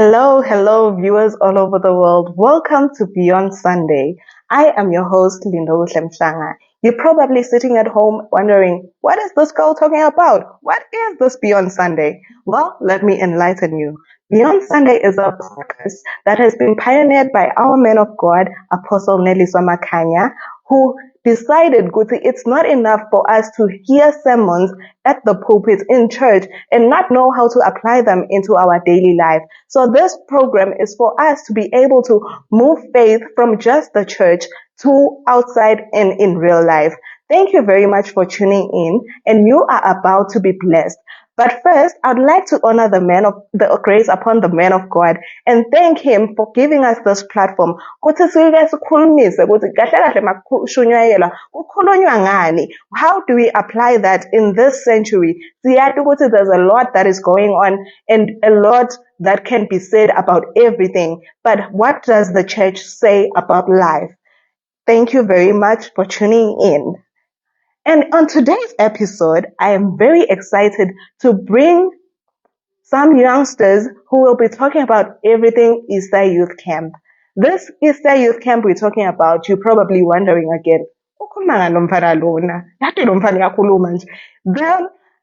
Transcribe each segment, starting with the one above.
Hello, viewers all over the world. Welcome to Beyond Sunday. I am your host, Lindo Mhlanga. You're probably sitting at home wondering, what is this girl talking about? What is this Beyond Sunday? Well, let me enlighten you. Beyond Sunday is a podcast that has been pioneered by our man of God, Apostle Neliswa Makhanya, who decided it's not enough for us to hear sermons at the pulpit in church and not know how to apply them into our daily life. So this program is for us to be able to move faith from just the church to outside and in real life. Thank you very much for tuning in, and you are about to be blessed. But first, I'd like to honor the grace upon the man of God and thank him for giving us this platform. How do we apply that in this century? There's a lot that is going on and a lot that can be said about everything. But what does the church say about life? Thank you very much for tuning in. And on today's episode, I am very excited to bring some youngsters who will be talking about everything Easter Youth Camp. This Easter Youth Camp we're talking about, you're probably wondering again,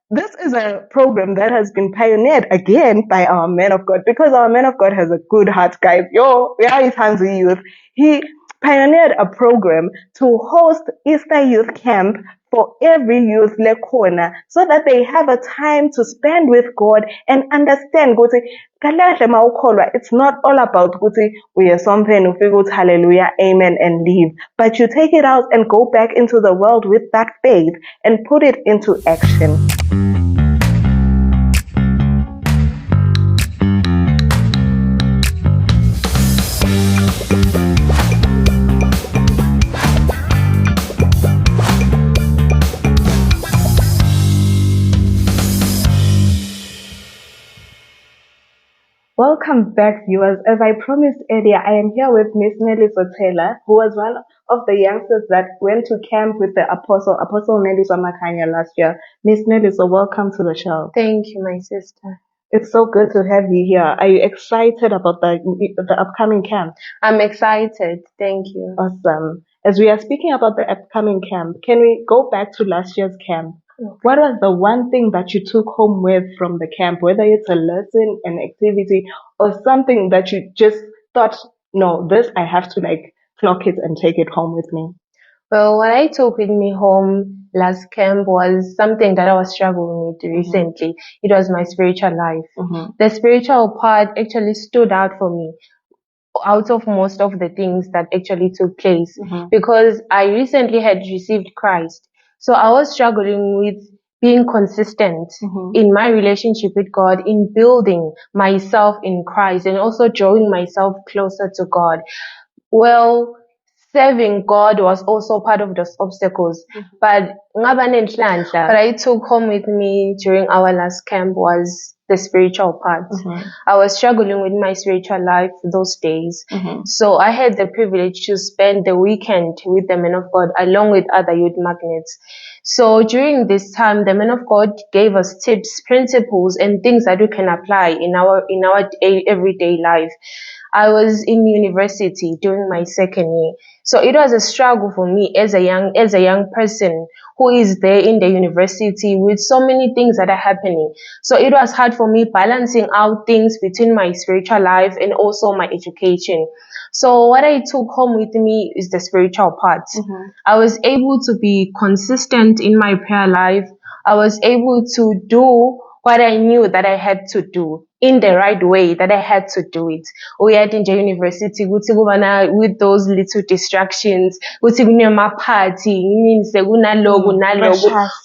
this is a program that has been pioneered again by our man of God, because our man of God has a good heart, guys. We are his hands youth. He pioneered a program to host Easter Youth Camp for every youth corner, so that they have a time to spend with God and understand it's not all about we are something hallelujah, amen, and leave, but you take it out and go back into the world with that faith and put it into action. Welcome back, viewers. As I promised earlier, I am here with Miss Neliswa Taylor, who was one of the youngsters that went to camp with the Apostle Neliswa Makhanya last year. Miss Neliswa, welcome to the show. Thank you, my sister. It's so good to have you here. Are you excited about the upcoming camp? I'm excited. Thank you. Awesome. As we are speaking about the upcoming camp, can we go back to last year's camp? What was the one thing that you took home with from the camp, whether it's a lesson, an activity, or something that you just thought, no, this I have to clock it and take it home with me? Well, what I took with me home last camp was something that I was struggling with recently. It was my spiritual life. The spiritual part actually stood out for me out of most of the things that actually took place, because I recently had received Christ. So I was struggling with being consistent in my relationship with God, in building myself in Christ, and also drawing myself closer to God. Well, serving God was also part of those obstacles. But what I took home with me during our last camp was the spiritual part. I was struggling with my spiritual life those days. So I had the privilege to spend the weekend with the men of God along with other youth magnets. So during this time, the men of God gave us tips, principles, and things that we can apply in our everyday life. I was in university during my second year. So it was a struggle for me as a young person who is there in the university with so many things that are happening. So it was hard for me balancing out things between my spiritual life and also my education. So what I took home with me is the spiritual part. I was able to be consistent in my prayer life. I was able to do what I knew that I had to do in the right way, that I had to do it. We at in university, with those little distractions, party,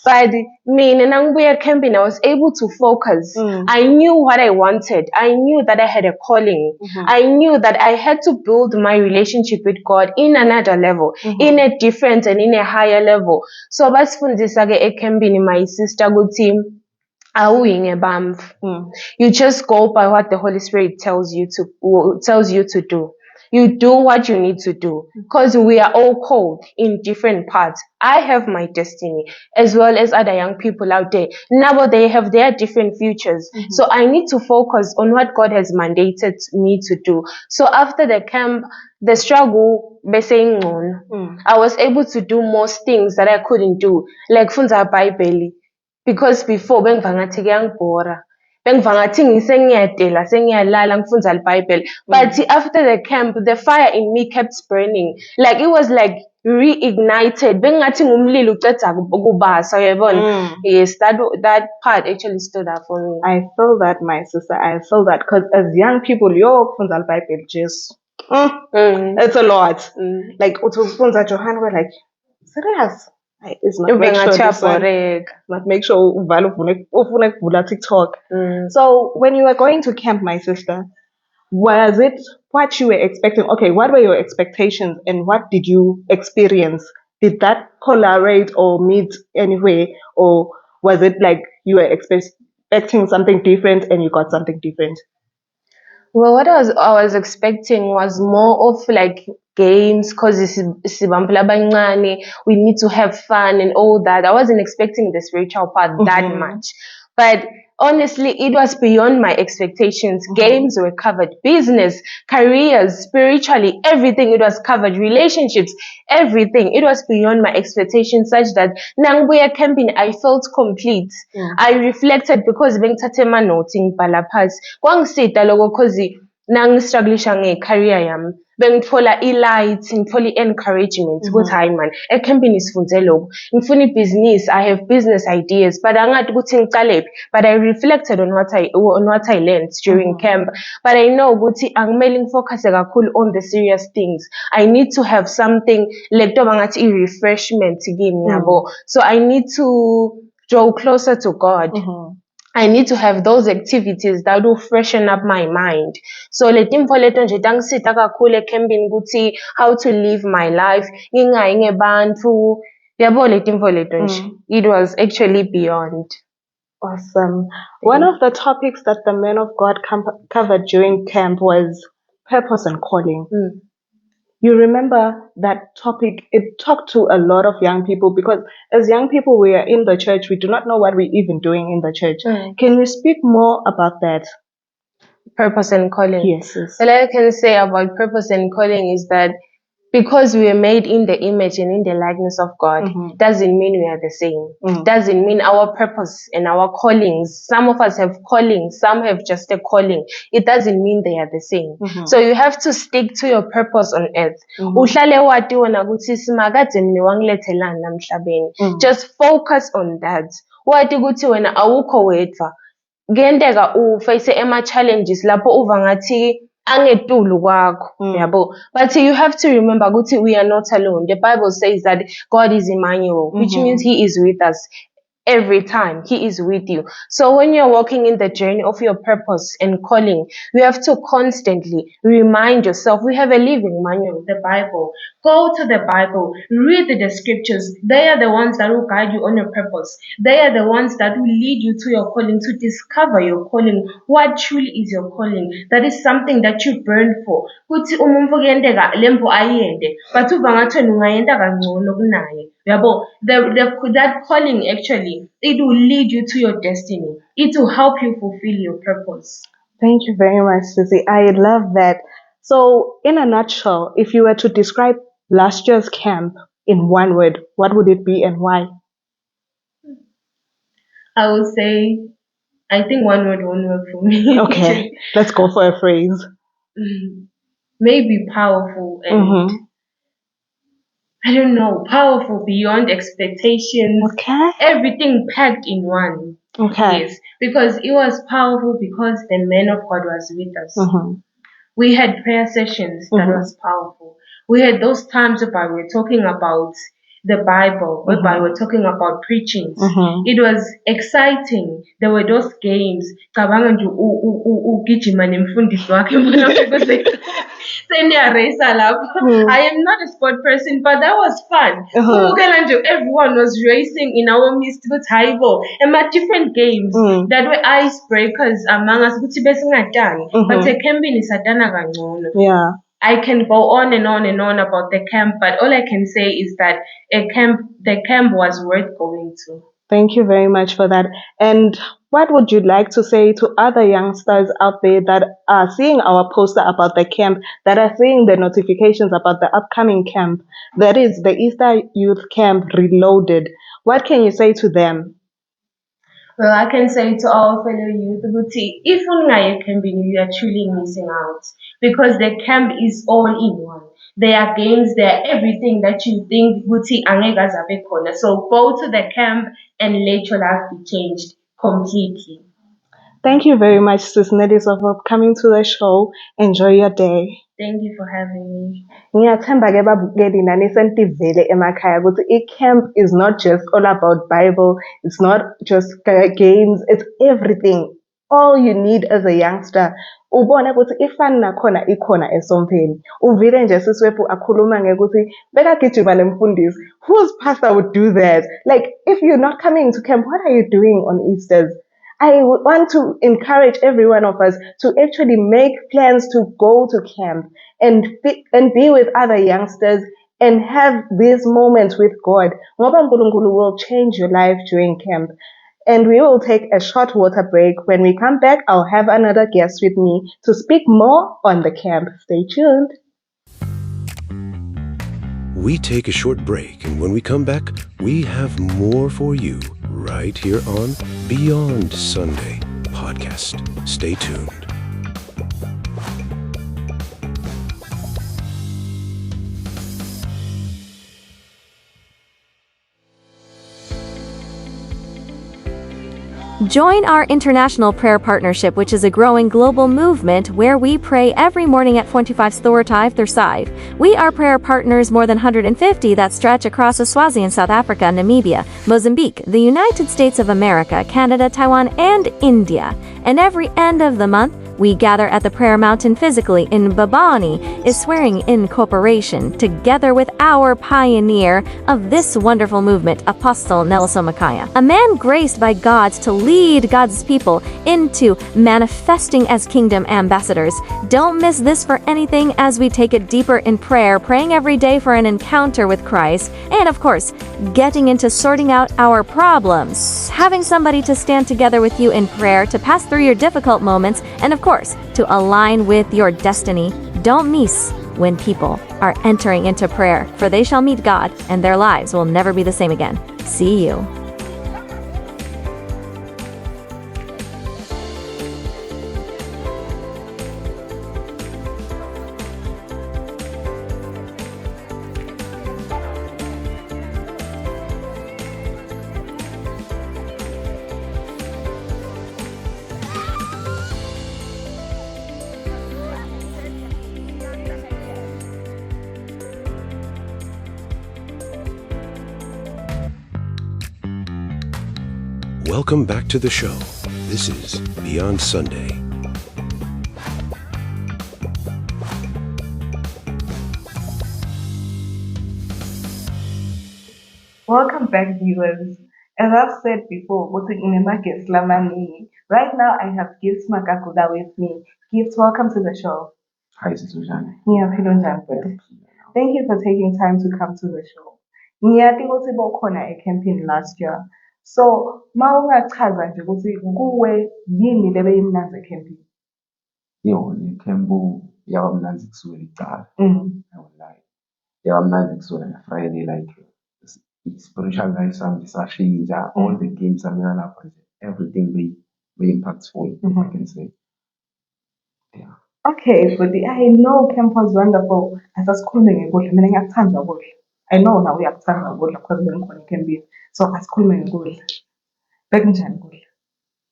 but me and camping, I was able to focus. I knew what I wanted. I knew that I had a calling. I knew that I had to build my relationship with God in another level, in a different and in a higher level. So basifundisa camping, my sister, good team. You just go by what the Holy Spirit tells you to do. you do what you need to do, because we are all called in different parts. I have my destiny as well as other young people out there. Now they have their different futures. So I need to focus on what God has mandated me to do. So after the camp, the struggle, I was able to do most things that I couldn't do, like Funza Bible, because before bengivangathi kuyangibhora. Bengivangathi ngiyadela sengiyalala ngifundza iBhayibheli. But after the camp, the fire in me kept burning. Like it was like reignited. Bengathi ngumlilo uceda ukubasa, uyabona? Yes, that part actually stood out for me. I feel that, my sister. I feel that, because as young people, your funza Bible just it's a lot. Like ufunza Johanna, we're like, serious. It's not make sure this one, not make sure ufuna kuvula TikTok. So when you were going to camp, my sister, was it what you were expecting? Okay, what were your expectations and what did you experience? Did that correlate or meet anyway, or was it like you were expecting something different and you got something different? Well, what I was expecting was more of like games, because we need to have fun and all that. I wasn't expecting the spiritual part that much. But honestly, it was beyond my expectations. Games were covered, business, careers, spiritually, everything. It was covered, relationships, everything. It was beyond my expectations, such that Nangbuya camping, I felt complete. I reflected, because bengithathe ama notes ngibhala phasi. Kwangisida lokho cause nangistrugglisha ngecareer yami. Bengithola i-light, ngithola i-encouragement ukuthi hayi man, ecampini sifunze lokho. Ngifuna ibhizinisi, I have business ideas, but angathi ukuthi ngiqalephi. But I reflected on what I learned during camp. But I know ukuthi angimele ngifocus kakhulu on the serious things. I need to have something like ngathi i-refreshment kimi yabo. So I need to draw closer to God. I need to have those activities that will freshen up my mind. So le timfo leto nje tangisita kakhulu ecampini ukuthi how to live my life, ngingayi ngebantu, yabo le timfo leto nje. It was actually beyond. Awesome. One of the topics that the men of God covered during camp was purpose and calling. You remember that topic? It talked to a lot of young people, because as young people, we are in the church. We do not know what we're even doing in the church. Can you speak more about that? Purpose and calling. Yes. All I can say about purpose and calling is that because we are made in the image and in the likeness of God, doesn't mean we are the same. Doesn't mean our purpose and our callings. Some of us have callings, some have just a calling. It doesn't mean they are the same. So you have to stick to your purpose on earth. Uhlale wathi wena ukuthi simakade mina wangilethelani namhlabeni. Just focus on that. Wathi ukuthi wena awukho wedwa. Kuyenteka uface ama-challenges lapho uva ngathi angetulu kwakho, yabo. But you have to remember ukuthi we are not alone. The Bible says that God is Emmanuel, which means He is with us. Every time He is with you. So when you're walking in the journey of your purpose and calling, you have to constantly remind yourself. We have a living manual, the Bible. Go to the Bible, read the scriptures. They are the ones that will guide you on your purpose. They are the ones that will lead you to your calling, to discover your calling. What truly is your calling? That is something that you burn for. Kuthi umuntu kuyenteka lempo ayende, but uva ngathi ungayenda kangcono kunaye. That calling actually, it will lead you to your destiny. It will help you fulfill your purpose. Thank you very much, Sissy. I love that. So, in a nutshell, if you were to describe last year's camp in one word, what would it be and why? I would say, I think one word won't work for me. Okay, let's go for a phrase. Maybe powerful and I don't know, powerful beyond expectations. Okay. Everything packed in one. Okay. Yes, because it was powerful because the man of God was with us. We had prayer sessions that was powerful. We had those times where we were talking about the Bible, whereby we're talking about preaching. It was exciting. There were those games. I am not a sport person, but that was fun. Everyone was racing in our midst with Haibo and my different games that were icebreakers among us. But the camping is Yeah. I can go on and on and on about the camp, but all I can say is that the camp was worth going to. Thank you very much for that. And what would you like to say to other youngsters out there that are seeing our poster about the camp, that are seeing the notifications about the upcoming camp, that is the Easter Youth Camp Reloaded? What can you say to them? Well, I can say to our fellow youth, Guti, if ungayi camping, you are truly missing out because the camp is all in one. There are games, there are everything that you think Guti angeke abe khona. So go to the camp and let your life be changed completely. Thank you very much, Sis Nedisa, for coming to the show. Enjoy your day. Thank you for having me. Ngiyathemba ke babukeli nani sentivele emakhaya ukuthi i-camp is not just all about Bible, it's not just games, it's everything. All you need as a youngster. Ubone ukuthi ifani nakhona ikhona esompeni. Uvile nje siswephu akhuluma ngekuthi bekagijima nemfundisi. Whose pastor would do that? Like, if you're not coming to camp, what are you doing on Easters? I want to encourage every one of us to actually make plans to go to camp and be with other youngsters and have these moments with God. Ngoba uNkulunkulu will change your life during camp. And we will take a short water break. When we come back, I'll have another guest with me to speak more on the camp. Stay tuned. We take a short break, and when we come back, we have more for you right here on Beyond Sunday podcast. Stay tuned. Join our international prayer partnership, which is a growing global movement where we pray every morning at 25 Thorotide Thurside. We are prayer partners more than 150 that stretch across Eswatini, South Africa, Namibia, Mozambique, the United States of America, Canada, Taiwan, and India. And every end of the month, we gather at the Prayer Mountain physically in Babani, is swearing in cooperation together with our pioneer of this wonderful movement, Apostle Nelson Makaya, a man graced by God to lead God's people into manifesting as kingdom ambassadors. Don't miss this for anything as we take it deeper in prayer, praying every day for an encounter with Christ, and of course, getting into sorting out our problems, having somebody to stand together with you in prayer to pass through your difficult moments, and of course, to align with your destiny. Don't miss when people are entering into prayer, for they shall meet God and their lives will never be the same again. See you. Welcome back to the show. This is Beyond Sunday. Welcome back, viewers. As I've said before, right now I have Gifts Makakula with me. Gifts, welcome to the show. Hi, Suzanne. Thank you for taking time to come to the show. Ngiyati ukuthi bokhona ecamping last year. So, mawungachaza nje ukuthi kuwe yini lebeyimnanzi ecamping? Le camp yaba mnanzi kusukela icala. I won't lie. Yaba mnanzi kusukela ngeFriday, like spiritual life sami sashintsha, all the games amina lapha nje, everything very impactful, if I can say. Yeah. Okay, but I know camp was wonderful. Asasikhulume ngekudla, mina ngiyakuthanda ukudla. I know now uyakuthanda ukudla because bengikhona ecamping. So asikhulume ngekudla. Bekunjani ukudla?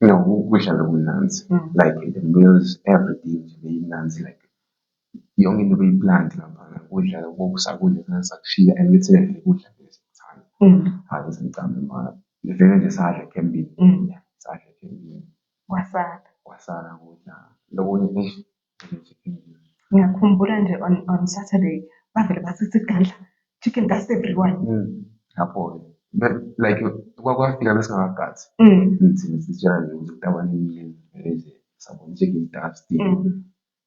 No, ukudla bekumnanzi. Like the meals, everything nje beyimnanzi, like yonke into beyiplant lapha, ukudla kokusakudla sakushiya, and literally ukudla besikuthanda. Hayi ngicambe mara. Vele nje sadla ecamping. Yeah, sadla ecamping. Wasala ukudla. Lokunye ngiyakhumbula nje on Saturday bavele basithi gadla chicken, that's everyone. Lapho like kwakwafika besingakagazi sitshela nje ukuthi kutabana imini nje sabona chicken dust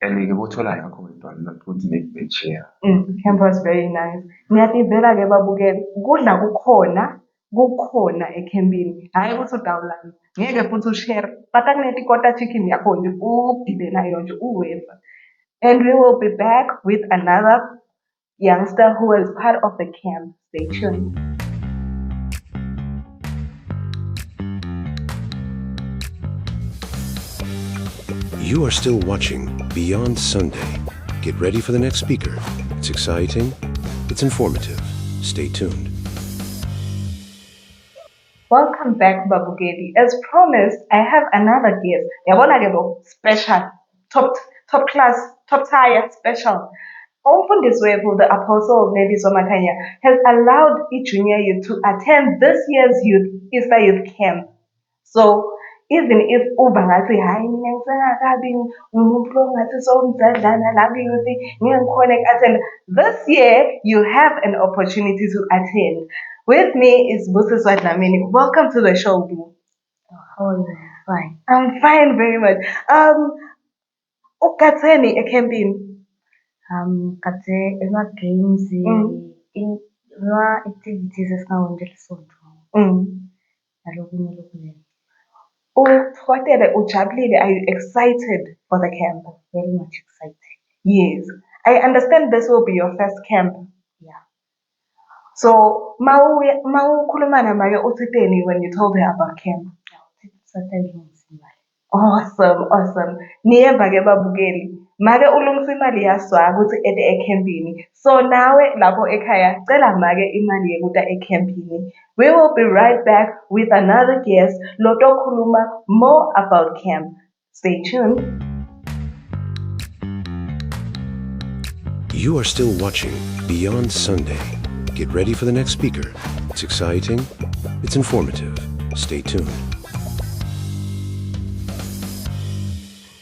and-ke bothola yakho wedwana bakuthi make-share. Camp was very nice. Ngiyatibela ke babukeli, kudla kukhona ekhempini. Hayi ukuthi udawulana. Ngeke futhi ushare. Pata kunetikota chicken yakho nje udibe nayo nje uwenza. And we will be back with another youngster who is part of the camp. Stay tuned. You are still watching Beyond Sunday. Get ready for the next speaker. It's exciting, it's informative. Stay tuned. Welcome back, Babugeli. As promised, I have another guest. Yabona ke lo special, top class, top tier special. Umfundisi wethu, the Apostle Nelson Makanya, has allowed each junior youth to attend this year's Easter Youth Camp. So even if ubangathi hayi mina ngisengakabi umuntu lo ngathi somdladlana la youth ngeke ngikhone attend, this year you have an opportunity to attend. With me is Busiswa Dlamini. Welcome to the show, Boo. How are you? Fine. I'm fine, very much. Ukatheni ecampini? Kade games, activities esingawenzela isonto. Nalokunye. Ujabulile, are you excited for the camp? Very much excited. Yes. I understand this will be your first camp. Yeah. So, mawukhulumana maye uthini when you told her about camp? Awesome. Niyeva ke babukeli. Make ulungisa imali yaswa ukuthi ede ecampini. So nawe lapho ekhaya cela make imali yekuta ecampini. We will be right back with another guest lotokhuluma more about camp. Stay tuned. You are still watching Beyond Sunday. Get ready for the next speaker. It's exciting, it's informative. Stay tuned.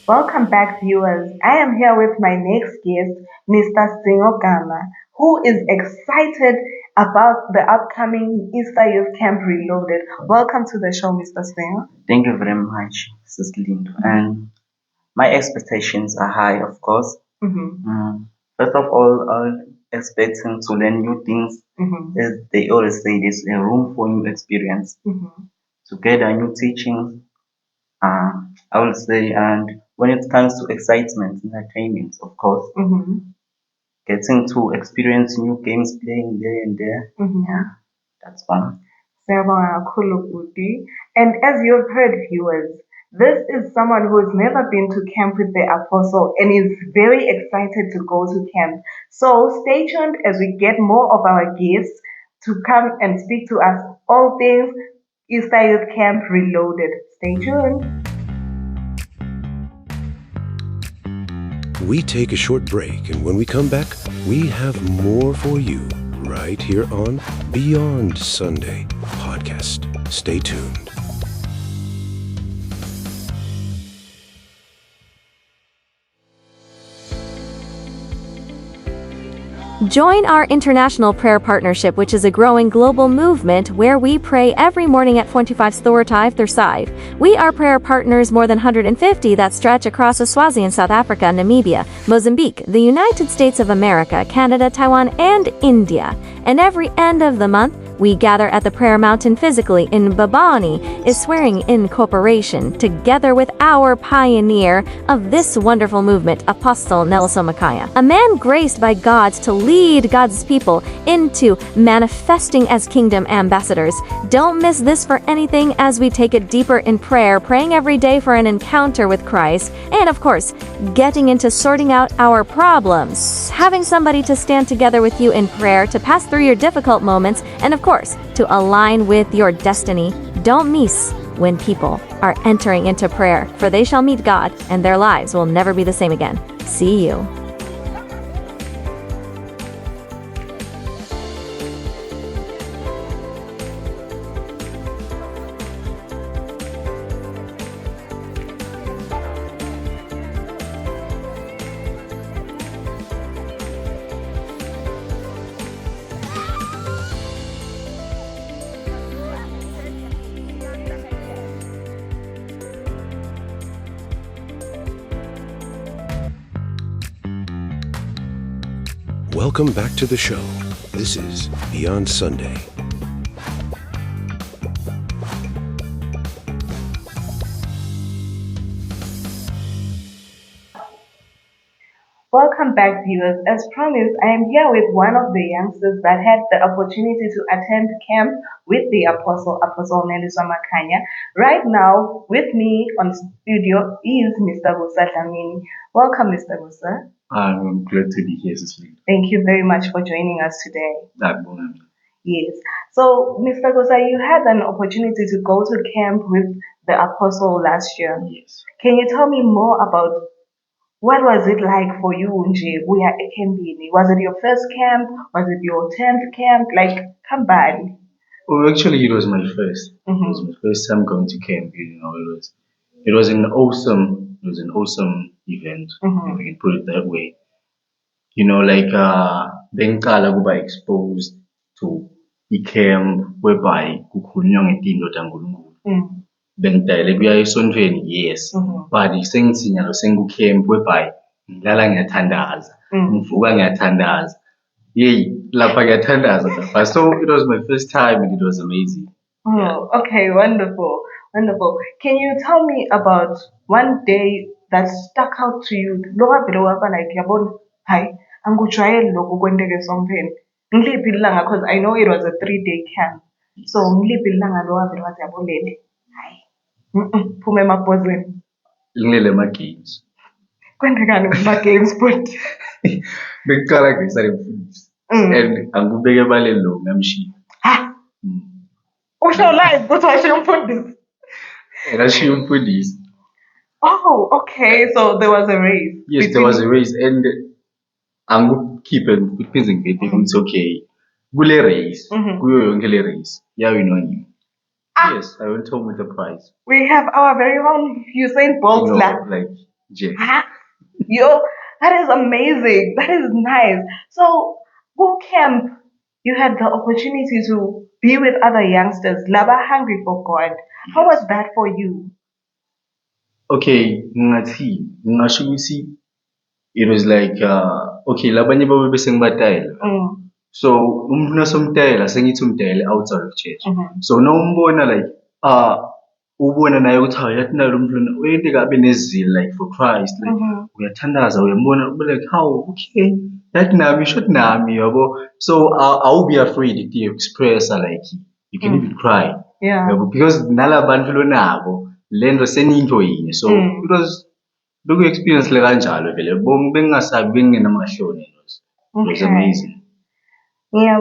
Welcome back, viewers. I am here with my next guest, Mr. Singo Gama, who is excited about the upcoming Easter Youth Camp Reloaded. Welcome to the show, Mr. Singo. Thank you very much, Mrs. Lindo. And my expectations are high, of course. First of all, I'm expecting to learn new things. As they always say, there's a room for new experience. To get a new teachings, I will say, and when it comes to excitement, entertainment, of course, getting to experience new games playing there and there. Yeah, that's fun. And as you've heard, viewers, this is someone who has never been to camp with the Apostle and is very excited to go to camp. So stay tuned as we get more of our guests to come and speak to us all things Easter Youth Camp Reloaded. Stay tuned. We take a short break, and when we come back, we have more for you right here on Beyond Sunday podcast. Stay tuned. Join our international prayer partnership, which is a growing global movement where we pray every morning at 25 Thorotide Thurside. We are prayer partners more than 150 that stretch across Eswatini, South Africa, Namibia, Mozambique, the United States of America, Canada, Taiwan, and India. And every end of the month, we gather at the Prayer Mountain physically in Babani, is swearing in cooperation together with our pioneer of this wonderful movement, Apostle Nelson Makaya, a man graced by God to lead God's people into manifesting as kingdom ambassadors. Don't miss this for anything as we take it deeper in prayer, praying every day for an encounter with Christ, and of course, getting into sorting out our problems, having somebody to stand together with you in prayer to pass through your difficult moments, and of course, to align with your destiny. Don't miss when people are entering into prayer, for they shall meet God and their lives will never be the same again. See you. Welcome back to the show. This is Beyond Sunday. Welcome back, viewers. As promised, I am here with one of the youngsters that had the opportunity to attend camp with the Apostle Neliswa Makhanya. Right now, with me on studio is Mr. Gusa Dlamini. Welcome, Mr. Gusa. I'm glad to be here, Cecily. Thank you very much for joining us today. Yes. So, Mr. Gusa, you had an opportunity to go to camp with the Apostle last year. Yes. Can you tell me more about what was it like for you, Nje? We are ekembini. Was it your first camp? Was it your 10th camp? Like, come back. Well, actually, it was my first. It was my first time going to camp. It was an awesome event. If we can put it that way. Bengqala kuba exposed to the camp whereby kukhulunywa ngezinto zaNkulunkulu. Bengidayile kuya esontweni, yes, but sengithi nyalo sengiku-camp whereby ngilala ngiyathandaza, ngivuka ngiyathandaza, lapha ngiyathandaza lapha. So it was my first time and it was amazing. Okay, wonderful. Can you tell me about one day that stuck out to you? Like, yabona, hi, angujwayele lokhu kwenteke esontweni. Ngiliphi ilanga, because I know it was a 3-day camp. So ngiliphi ilanga lo wavele wathi yabo leli, hayi, phume emabhozweni. Ngilele ama-games. Kwenzekani kuma-games but? Bekuqala ngisale ngifundisa. And angikubeke ebaleni lo ngamshiya. Ha? Usho live ukuthi washiya umfundisi? Ngashiya umfundisi. Oh, okay. So there was a race. Yes, there was a race, and angikukhiphe ngiphinze ngithi ukuthi okay, kule race, kuyo yonke le race, yawinwa yimi. Yes, I went home with the prize. We have our very own Usain Bolt. Like, yeah. Yo, that is amazing. That is nice. So, boot camp, you had the opportunity to be with other youngsters, laba hungry for God. How was that for you? Okay, ngingasho ukuthi it was like okay, labanye babe bese ngibatayela. So umuntu nasomtayela sengithi umtayele outside of church. So nawumbona like ubona naye ukuthi yathi nalo umuntu uyente kabe nezilo like for Christ, like uyathandaza uyambona ube like how okay that nami should nami yabo. So I'll be afraid to express like you can even cry. Yeah. Because nalabantu lonabo lento seninto yinye. So it was look experience le kanjalo vele bengingasabi benginamahloni. It was amazing. Yeah,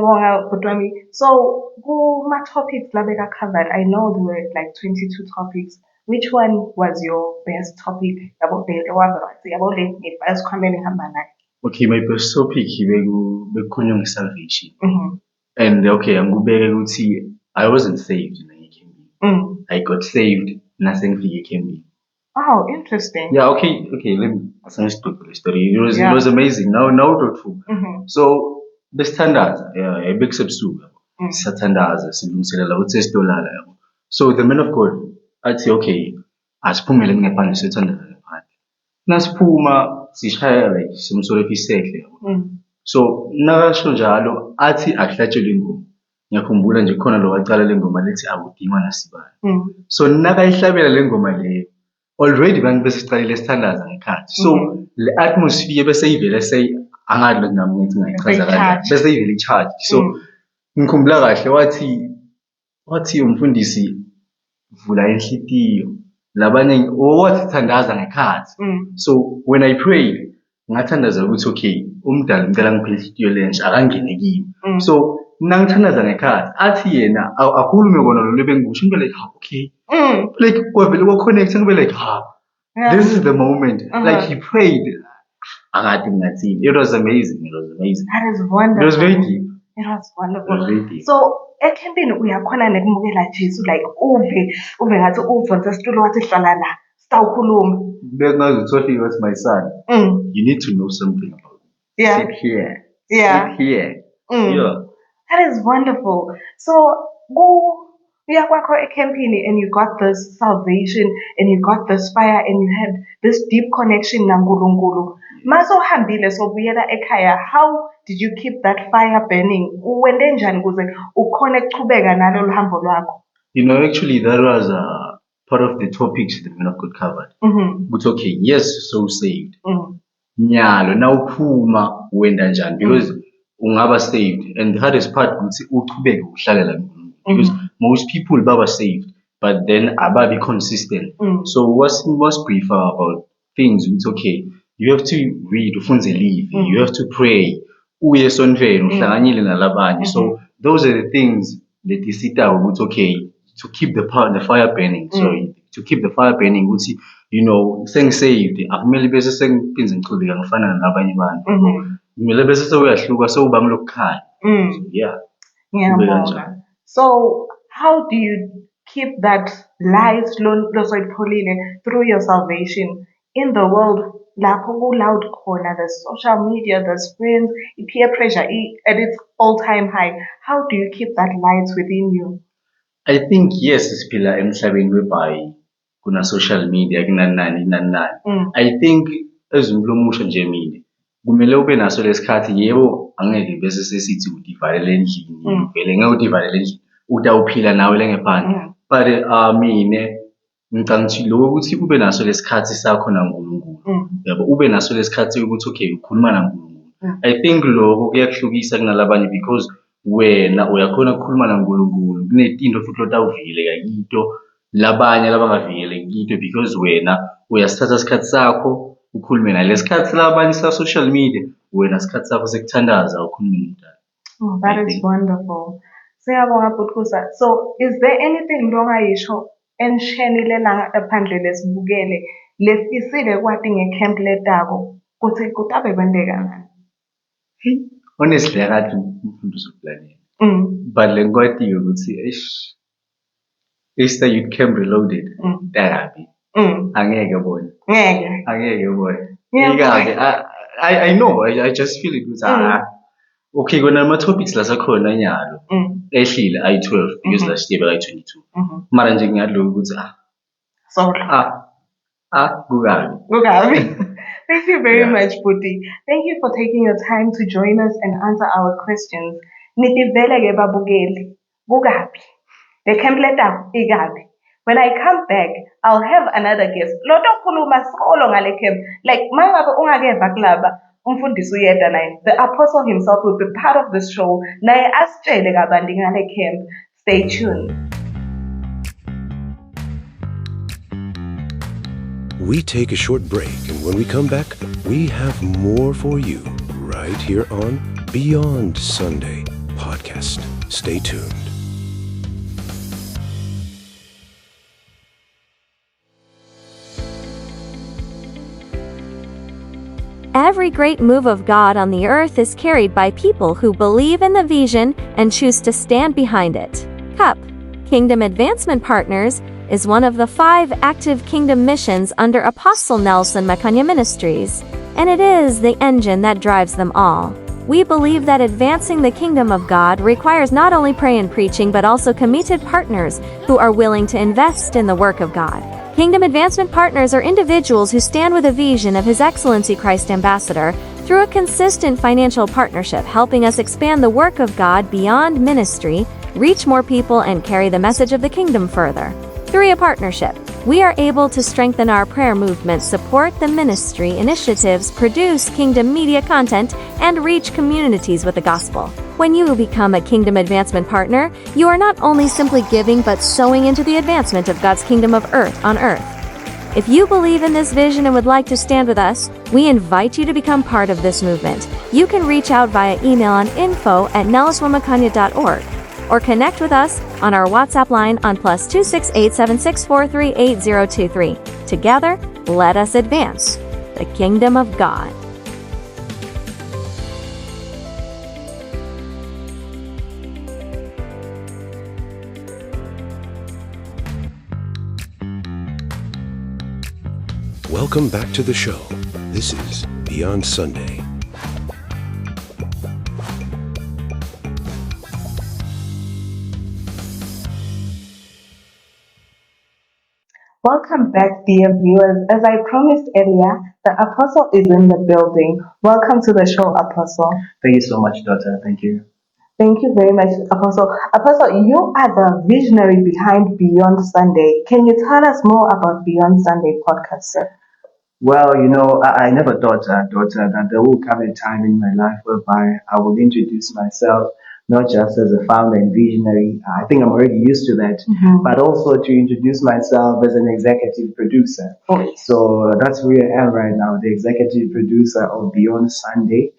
so my topics labeka covered. I know there were like 22 topics. Which one was your best topic about the first comment? Okay, my best topic bekukhulunywa ngesalvation. And okay, angikubeke ukuthi I wasn't saved in eKMB. I got saved nasengifike eKMB. Oh, interesting. Yeah, okay, let me finish the story. It was amazing. Now thoughtful. So bestandard, big subsuga. Satandaza, silungiselela uthi sitolala yabo. So the man of God athi okay, asiphumele ngephandle sithandaza ngephandle. Nasiphuma sishaya like some sort of isekle yabo. So nakasho njalo athi akuhlatshelwe ingoma. Ngiyakhumbula nje khona lo wacala lengoma lethi akudingwa nasibani. So nakayihlabela lengoma leyo already bantu besicalile sithandaza ngekhathi. So le atmosphere bese ivele angathi nami ngithi ngayichaza kanjani bese ivele charge. So ngikhumbula kahle wathi umfundisi vula inhlitiyo labanye wathi thandaza ngekhathi. So when I prayed ngathandaza ukuthi okay umdala ngicela ngiphe inhlitiyo lenhle akangene kimi. So nangithandaza ngekhathi athi yena akhulume kona lo lebengikusho ngibe like okay like kwavele kwa connect ngibe like this is the moment. Like he prayed. It was amazing. That is wonderful. It was very deep. It was wonderful. So ekhempini uyakhona nekumukela Jesu like uve ngathi uvonza isitulo wathi hlala la sitawukhuluma. Bengazi was my son. You need to know something about it. Yeah. Sit here. Yeah. Sit here. Yeah. That is wonderful. So uyakwakho ekhempini and you got this salvation and you got this fire and you had this deep connection naNkulunkulu. Maso hambile so buyela ekhaya, how did you keep that fire burning? Uwende njani ukuze ukhone ukuchubeka nalo hambo lwakho? Actually, that was part of the topics the Men of God covered. But okay, yes, so saved. Nyalo, now phuma wenda njani, because ungaba saved. And the hardest part ukuthi uchubeke uhlalela because most people baba saved, but then ababi consistent. So what's most prefer about things, it's okay. You have to read, ufunze live, you have to pray. Uye esonweni, uhlanganyele nalabanye. So those are the things that isita ukuthi okay, to keep the fire burning. So to keep the fire burning, ukuthi sengisaved, akumele bese sengiphinze ngichubeka ngifana nabanye abantu. Kumele bese sewuyahluka sewuba ngilokukhanya. Yeah. So how do you keep that light through your salvation in the world? Lapho loud corner, there's social media, there's friends, peer pressure at its all-time high. How do you keep that light within you? I think yes, siphila emhlabeni whereby kuna social media kunanani. I think ezimpilo omusha nje mina kumele ube naso lesikhathi yebo angeke bese sesithi udivalele endlini vele ngeke udivalele endlini utawuphila nawe lengephandle but mina ngicabanga ukuthi lokho ukuthi ube naso lesikhathi sakho naNkulunkulu yabo ube naso lesikhathi ukuthi okay ukhuluma naNkulunkulu. I think lokho kuyakuhlukisa kunalabanye because wena uyakhona ukukhuluma naNkulunkulu kunezinto futhi otawuvikele kayito labanye labangavikele kuyito because wena uyasithatha isikhathi sakho ukhulume naye lesikhathi labanye sa social media wena isikhathi sakho sekuthandaza ukhulume nomntana. Oh, that is wonderful. Siyabonga Butkusa. So is there anything longayisho ensheni lana ephandle lesibukele lefisile kwathi ngecamp letako kuthi kutabe kwendeka ngani? Honestly akathi umfundisi uplanning but lenkwati ukuthi Easter Youth Camp Reloaded therapy angeke bona angeke bona I know I just feel it ukuthi okay kona ama topics la sakhona nyalo ehlile i12 because last year beka 22 mara nje ngiyadlo ukuthi sorry kukabi. Thank you very much, Buti. Thank you for taking your time to join us and answer our questions. Nitivele ke babukeli kukabi the camp letako igabi. When I come back, I'll have another guest. Loto khuluma solo ngale camp. Like mangabe ungakeva kulaba umfundisi uyeda line. The apostle himself will be part of this show. Naye asitshele kabanti ngale camp. Stay tuned. We take a short break, and when we come back, we have more for you right here on Beyond Sunday podcast. Stay tuned. Every great move of God on the earth is carried by people who believe in the vision and choose to stand behind it. CUP, Kingdom Advancement Partners, is one of the 5 active kingdom missions under Apostle Nelson Makanya Ministries, and it is the engine that drives them all. We believe that advancing the kingdom of God requires not only prayer and preaching but also committed partners who are willing to invest in the work of God. Kingdom Advancement Partners are individuals who stand with a vision of His Excellency Christ Ambassador through a consistent financial partnership, helping us expand the work of God beyond ministry, reach more people, and carry the message of the kingdom further. Through a partnership, we are able to strengthen our prayer movement, support the ministry initiatives, produce kingdom media content, and reach communities with the gospel. When you become a Kingdom Advancement Partner, you are not only simply giving but sowing into the advancement of God's kingdom of earth on earth. If you believe in this vision and would like to stand with us, we invite you to become part of this movement. You can reach out via email on info@nelliswamakanya.org or connect with us on our WhatsApp line on +268 764 8023. Together, let us advance the kingdom of God. Welcome back to the show. This is Beyond Sunday. Welcome Welcome back, dear viewers. As I promised earlier, the Apostle is in the building. Welcome to the show, Apostle. Thank you so much, daughter. Thank you. Thank you very much, Apostle. Apostle, you are the visionary behind Beyond Sunday. Can you tell us more about Beyond Sunday podcast, sir? Well, I never thought, daughter, that there will come a time in my life whereby I will introduce myself not just as a founder and visionary. I think I'm already used to that, but also to introduce myself as an executive producer. So that's where I am right now, the executive producer of Beyond Sunday.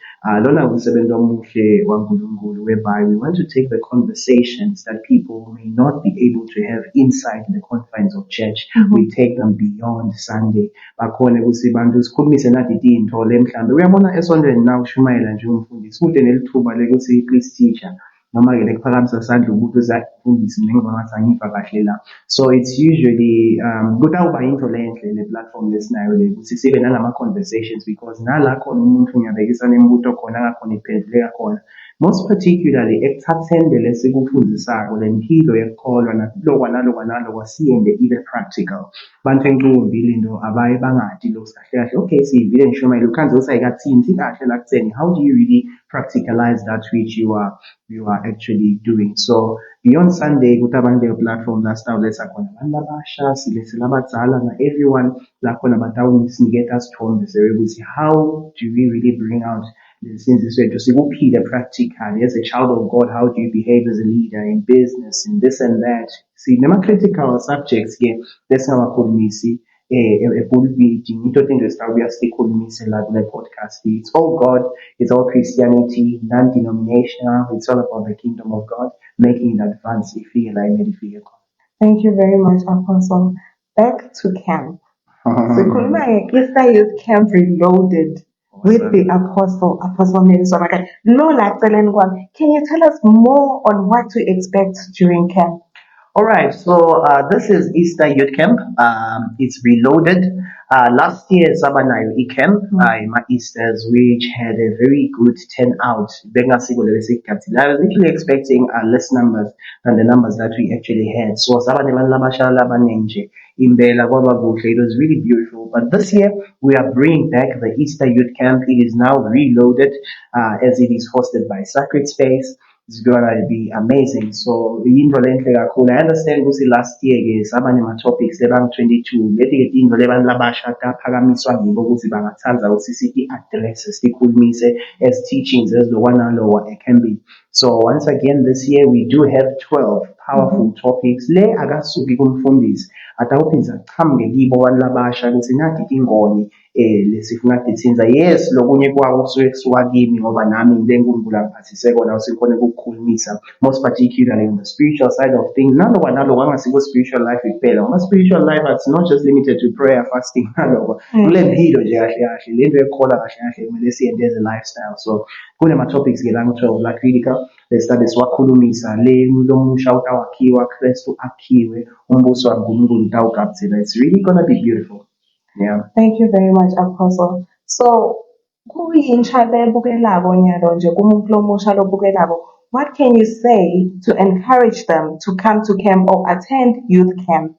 Lona kusebenza omuhle waNkulunkulu, whereby we want to take the conversations that people may not be able to have inside the confines of church. We take them beyond Sunday. Bakhona ukuthi bantu sikhulumise nathi into le mhlambe uyabona esontweni na ushumayela nje umfundisi kude nelithuba lekuthi please teacher noma ke lekuphakamisa sandla ukuthi uzafundisa njengoba ngathi angiva kahle la. So it's usually kutawuba into lenhle le platform lesinayo le ukuthi sibe nalama conversations, because nala khona umuntu ngiyabekisa nemibuto khona ngakhona iphenduleka khona, most particularly ekuthatheni lesikufundisako lempilo yekukholwa nalokwa siyende ibe practical. Bantu enkumbi linto abaye bangadi lokhu kahle kahle, okay siyivile nishumayela ukhanze usayikathini kahle la kutheni, how do you really practicalize that which you are actually doing? So Beyond Sunday kutabantu leyo platform la sitawuletha khona abantu abasha, silethela abadala na everyone la khona batawusiniketa sithombe ukuthi how do we really bring out to sikuphile practically as a child of God. How do you behave as a leader in business, in this and that? See, nema critical subjects ke lesingawakhulumisi ebulbidi into enjesibuya sikhulumise la kule podcast. It's all God, it's all Christianity, non-denominational. It's all about the kingdom of God, making it advance. Thank you very much, Apostle. Back to camp. So kuluma ngeKista Youth Camp Reloaded with the Apostle Nelson. Can you tell us more on what to expect during camp? All right, so this is Easter Youth Camp. It's Reloaded. Last year, Sabanayo E-Camp, my Easters, which had a very good turnout. I was actually expecting less numbers than the numbers that we actually had. So it was really beautiful. But this year, we are bringing back the Easter Youth Camp. It is now reloaded as it is hosted by Sacred Space. It's gonna be amazing. So I understand ukuthi last year ke sabanye ma topics lebang 22 lethi ke into lebantu labasha kaphakamiswa ngibo ukuthi bangathanza ukuthi sithi address sikhulumise as teachings as the one lower it can be. So once again this year we do have 12 powerful topics le akasuki kumfundisi atawuphinza qhamuke kibo abantu labasha ukuthi nathi ingoni lesifuna dithinza yes lokunye kwawo kusuke kusuka kimi ngoba nami ngilenkulunkulu angiphathise kona usikhona ukukhulumisa most particularly on the spiritual side of things. Nalokho angasiko spiritual life kuphela ngoba spiritual life it's not just limited to prayer, fasting nalokho kulempilo nje kahle kahle lento ekhola kahle kahle kumele siyenze as a lifestyle. So kunema topics ke lango 12 la critical lesitabe siwakhulumisa le lomusha utawakhiwa Kristu akhiwe umbuso kaNkulunkulu utawugabuzela. It's really gonna be beautiful. Yeah. Thank you very much, Apostle. So, what can you say to encourage them to come to camp or attend youth camp?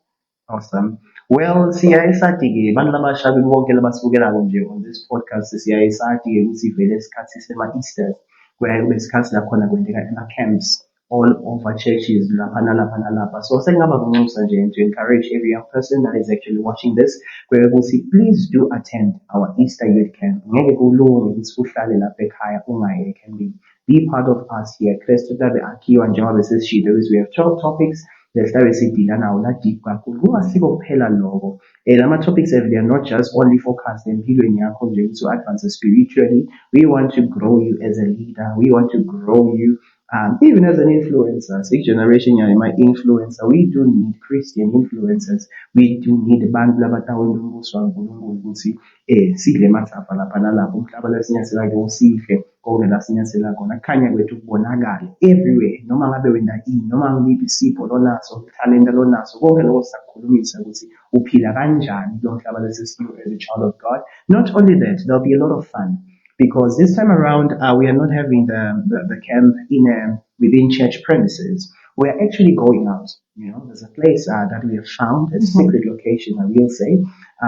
Awesome. Well, siyayisadi-ke bantu labasha bonke labasibukelayo nje on this podcast siyayisadi-ke ukuthi vele isikhathi sema-Easters kuyaye kube isikhathi la khona kwenzeka ama-camps all over churches lapha nalapha nalapha. So sengingaba kunxusa nje to encourage every young person that is actually watching this kuyaye ukuthi please do attend our Easter Youth Camp. Ngeke kulunge ukuthi uhlale lapha ekhaya ungaye ecamping. Be part of us here. Kristu tabe akhiwa njengoba besesishilo we have 12 topics lesihlabe sidila nawo la deep kakhulu kungasiko kuphela lokho. Lama topics they are not just only focused empilweni yakho nje to advance spiritually. We want to grow you as a leader. We want to grow you even as an influencer. Sixth generation my influencer. We do need Christian influencers. We do need abantu labatawenda umbuso kaNkulunkulu ukuthi sidle mathafa lapha nalapha umhlaba lesinyasela ke usihle konke la sinyasela khona kukhanya kwethu kubonakala everywhere noma ngabe wena noma ngiliphi isipho lonaso talent lonaso konke lokho sisakhulumisa ukuthi uphila kanjani lo mhlaba lesisiyo as a child of God. Not only that, there'll be a lot of fun. Because this time around, we are not having the camp within church premises. we're actually going out. There's a place that we have found, a secret location, I will say,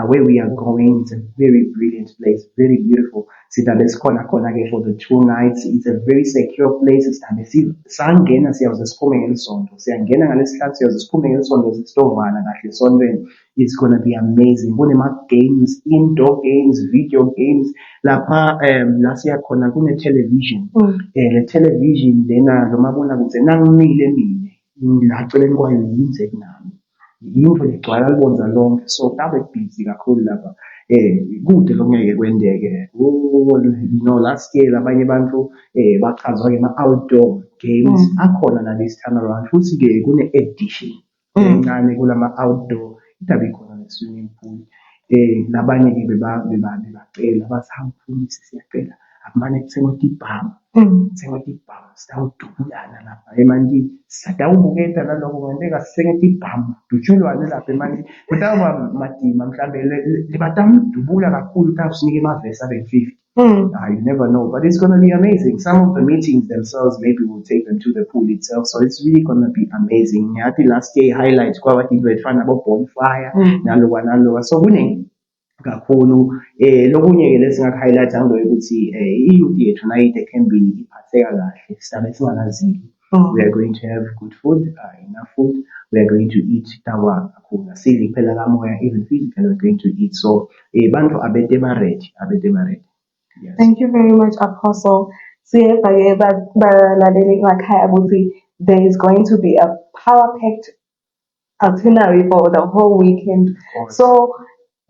where we are going. It's a very brilliant place, very beautiful. Sidabe sikhona khona-ke for the 2 nights. It's a very secure place. Sangena siyaze siphume ngelisonto. Siyangena ngalesihlanu siyaze siphume ngelisonto sisitovana kahle esontweni. It's gonna be amazing. Kunema-games, indoor games, video games. Lapha la siyakhona kune-television. Le television lena lomabonakude nangimile mina laceleni kwayo yinze kunami. Yinto legcwala libonza lonke. So kabe busy kakhulu lapha. Kude lokungeke kwendeke. Last year abanye abantu bachazwa ngama-outdoor games akhona na this time around. Futhi-ke kune-edition encane kulama-outdoor. Itabe khona ne-swimming pool. Labanye-ke bebacela bathi mfundisi siyacela akumane kuthengwe ibhamu. Kuthengwe ibhamu sitawudubulana lapha emantini. Satawubukela naloko ngenteka sithenge ibhamu dutshulwane lapha emantini. Kutawuba madima mhlambe libatamdubula kakhulu tawusinike amavesi abe 50. You never know, but it's going to be amazing. Some of the meetings themselves, maybe we'll take them to the pool itself. So it's really going to be amazing. I think last year highlights kwa into efana about bonfire nalowa. So kuningi kakhulu lokunye-ke lesingaku-highlight angiloyo ukuthi i-youth yethu nayo ekhembini iphatheka kahle sisabe singakazili. We are going to have good food, enough food. We are going to eat tawa kakhulu asidli kuphela kamoya, even physically we're going to eat. So bantu abete ba-ready. Yes. Thank you very much, Apostle. There is going to be a power-packed itinerary for the whole weekend. So,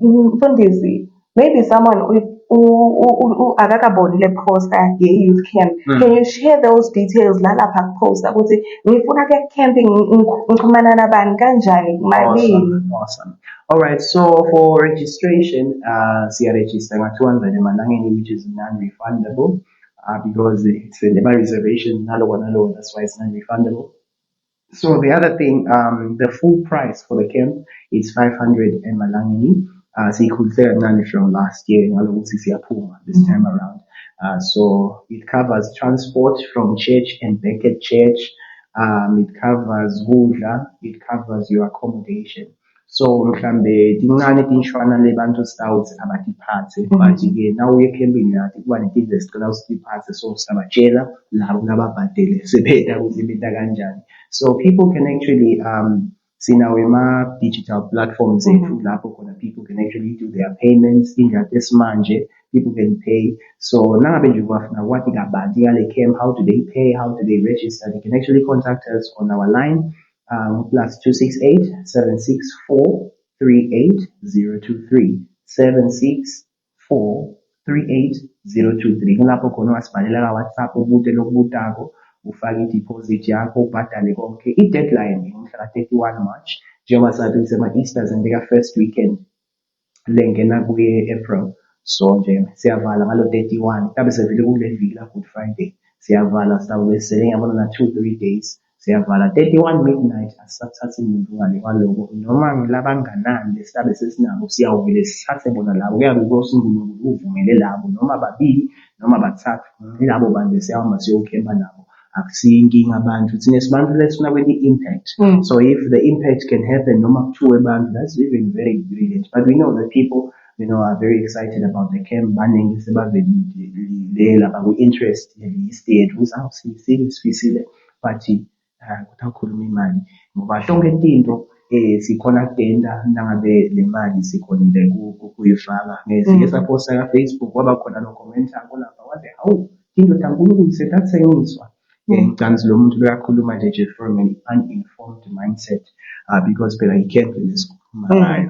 Fundisi, maybe someone who akakabonile poster youth camp. Can you share those details? Lala pack poster. Ngifuna ke camping ngikhumana nabani kanjani malini? Awesome. All right. So for registration, siyaregister nga-200 emalangeni, which is non-refundable because it's a reservation. Nalo. That's why it's non-refundable. So the other thing, the full price for the camp is 500 emalangeni. So you could say none from last year this time around. So it covers transport from church and back at church. It covers Gudla. It covers your accommodation. So mhlambe tingane tinshwana lebantu stouts abatiphathe but ke now we camping yathi kuba nezinto esicela usiphathe so siyabatshela labo nababhadele sebeda ukuthi beta kanjani. So people can actually see now ema digital platforms lapho khona people can actually do their payments indlela esimanje. People can pay. So nangabe nje kwafuna kwathi kabanti yale camp, how do they pay, how do they register? They can actually contact us on our line plus 268 764 38023 764 38023. Kulapho khona wasibhalela ka WhatsApp ubute lokubutako ufake i-deposit yakho ubhadale konke. I-deadline ngomhla 31 March njengoba sathi sema-Easter zendeka first weekend lengena kuye-April. So nje siyavala ngalo 31 kabe sevele kule viki la Good Friday siyavala sitawube sele ngiyabona na 2-3 days siyavala 31 midnight asathathe umuntu ngale kwaloko noma ngilabanganani lesibe sesinabo siyawuvele sithathe bona labo kuyabe kuSunkulunkulu uvumele labo noma babili noma bathathu labo bantu siyahamba siyokhemba nabo akusinkinga abantu thina sibantu lesifuna kwenye impact. So if the impact can happen noma kuthiwe abantu, that's even very brilliant, but we know that people are very excited about the camp. Baningi sebavelile lapha ku-interest state sifisile but kutakhuluma imali ngoba tonke into sikhona kudenda nangabe le mali sikhonile kuyifaka ngeke saposta ka Facebook kwaba khona no comment akho lapha wathi hawu into taNkulunkulu setathengiswa. Ngicanzi lo muntu uyakhuluma nje from an uninformed mindset because phela he can't really school.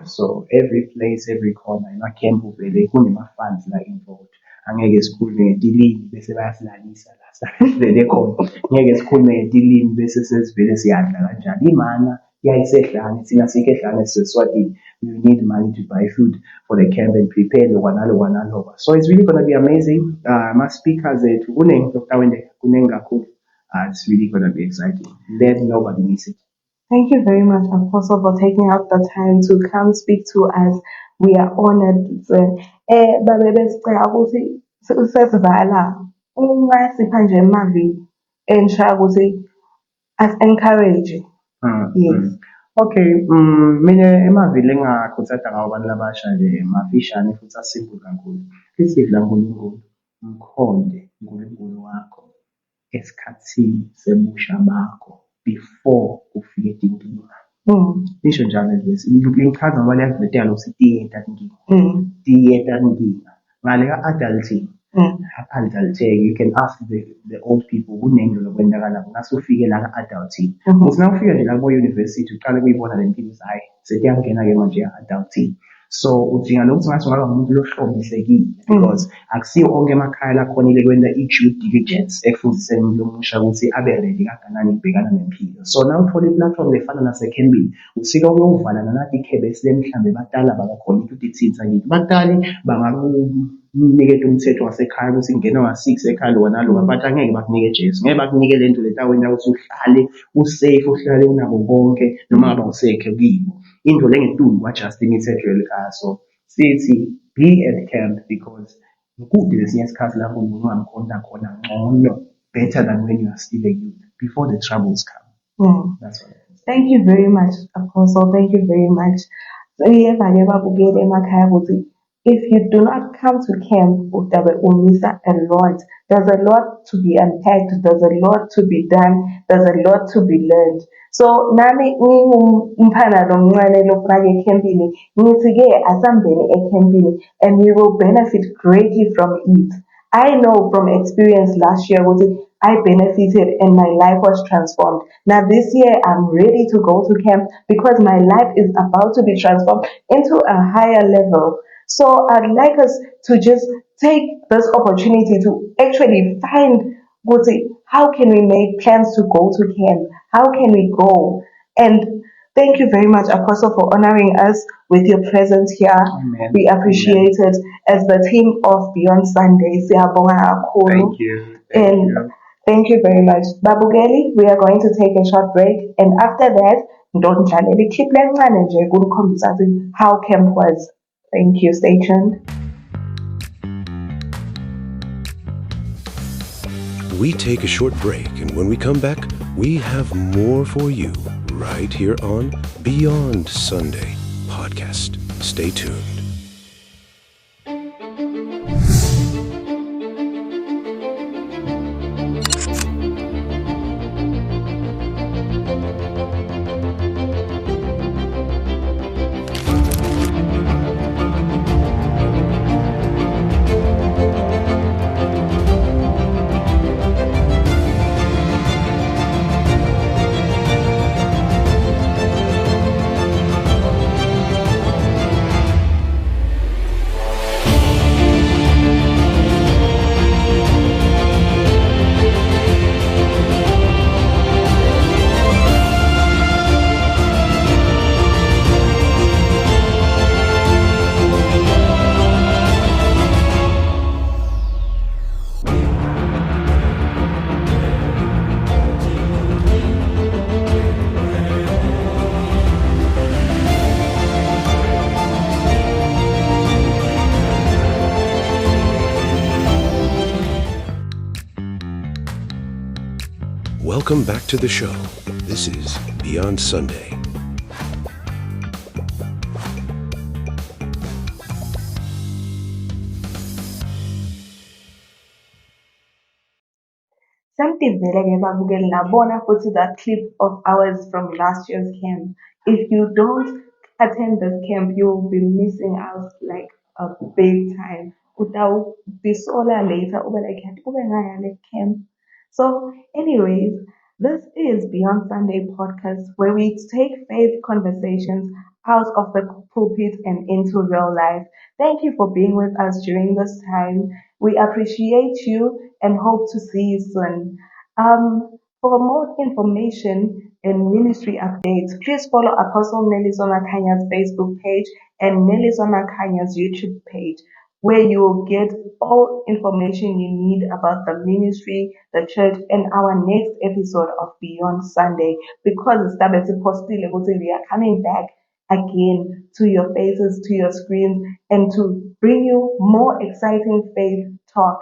So every place, every corner, camp uvele kunema-funds la involved. Angeke sikhulume ngetilini bese bayasilalisa la sivele khona. Ngeke sikhulume ngetilini bese sesivele siyadla kanjani. Imana yayisehlane thina sikehlane siswatini. We need money to buy food for the camp and prepare lokwanalo. So it's really going to be amazing. Ma-speakers ethu kuningi lokutawendeka kuningi kakhulu. It's really going to be exciting. Let nobody miss it. Thank you very much, Apostle, for taking out the time to come speak to us. We are honored. Babe besicela ukuthi sesivala ungasipha nje emavi ensha ukuthi as encouraging. Yes. Okay, mina emavili engakhuthaza ngawo abantu labasha nje mafishane futhi asimple kakhulu. Lithi la Nkulunkulu, mkhonde uNkulunkulu wakho esikhathini sebusha bakho before kufike inkinga. Lisho njalo lesi. Ngichaza ngoba liyavletela ukuthi tiyeta inkinga. Tiyeta inkinga. Ngale ka-adulting, adulting, you can ask the old people kunendlela okwenzakala ngase ufike la ka-adulting. Uthi nawufika nje la ku-university uqale ukuyibona le mpilo ukuthi hhayi sekuyangena-ke manje ya-adulting. So udinga lokuthi ngathi ungaba umuntu lohlomisekile because akusiyo onke emakhaya lakhonile kwenza i-due diligence ekufundiseni umuntu omusha ukuthi abe ready kangakanani ukubhekana nempilo. So na uthola i-platform lefana nasekhembini usika ukuyovalana nathi ikhebe esile mhlambe batala bakakhona ukuthi ithintsa kithi. Batali bangakunikeza umthetho wasekhaya ukuthi ngena nga-6 ekhaya lo nalo but angeke bakunike Jesu. Ngeke bakunike le nto letawenza ukuthi uhlale usafe uhlale unabo konke noma ngaba usekhe kibo. Into lengetulu kwa-just imithetho yelikhaya. So sithi be at camp because kude lesinye isikhathi lapho umuntu ungamkhonda khona ngcono better than when you are still a youth before the troubles come. That's what it is. Thank you very much, Apostle. Thank you very much. If you do not come to camp, you miss a lot. There's a lot to be unpacked. There's a lot to be done. There's a lot to be learned. So nami umphana lo mncane lofaka ecampini ngithi-ke asambeni ecampini and we will benefit greatly from it. I know from experience last year I benefited and my life was transformed. Now this year I'm ready to go to camp because my life is about to be transformed into a higher level. So I'd like us to just take this opportunity to actually find how can we make plans to go to camp? How can we go? And thank you very much, Apostle, for honoring us with your presence here. Amen. We appreciate it as the team of Beyond Sunday. Thank you. Thank you very much. Babugeli, we are going to take a short break. And after that, don't keep how camp was. Thank you. Stay tuned. We take a short break, and when we come back, we have more for you right here on Beyond Sunday podcast. Stay tuned. Welcome back to the show. This is Beyond Sunday. Something that clip of ours from last year's camp. If you don't attend this camp, you will be missing out like a big time. Without be solar later, camp. So, anyways, this is Beyond Sunday podcast where we take faith conversations out of the pulpit and into real life. Thank you for being with us during this time. We appreciate you and hope to see you soon. For more information and ministry updates, please follow Apostle Nelson Akanya's Facebook page and Nelson Akanya's YouTube page, where you will get all information you need about the ministry, the church, and our next episode of Beyond Sunday. Because we are coming back again to your faces, to your screens, and to bring you more exciting faith talk.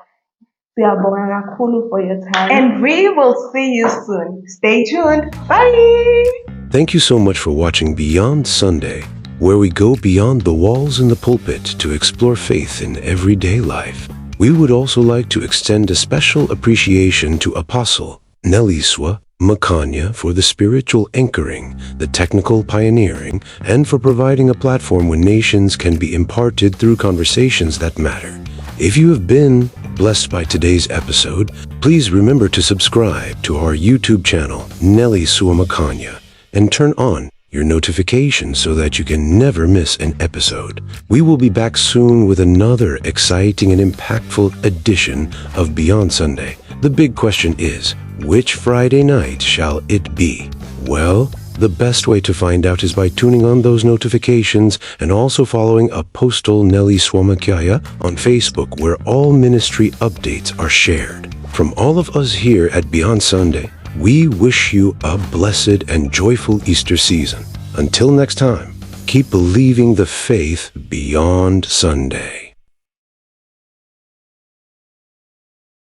Siyabonga kakhulu for your time. And we will see you soon. Stay tuned. Bye. Thank you so much for watching Beyond Sunday, where we go beyond the walls in the pulpit to explore faith in everyday life. We would also like to extend a special appreciation to Apostle Neliswa Makanya for the spiritual anchoring, the technical pioneering, and for providing a platform where nations can be imparted through conversations that matter. If you have been blessed by today's episode, please remember to subscribe to our YouTube channel, Neliswa Makanya, and turn on your notifications so that you can never miss an episode. We will be back soon with another exciting and impactful edition of Beyond Sunday. The big question is, which Friday night shall it be? Well, the best way to find out is by tuning on those notifications and also following Apostle Neliswa Makanya on Facebook, where all ministry updates are shared. From all of us here at Beyond Sunday, we wish you a blessed and joyful Easter season. Until next time, keep believing the faith beyond Sunday.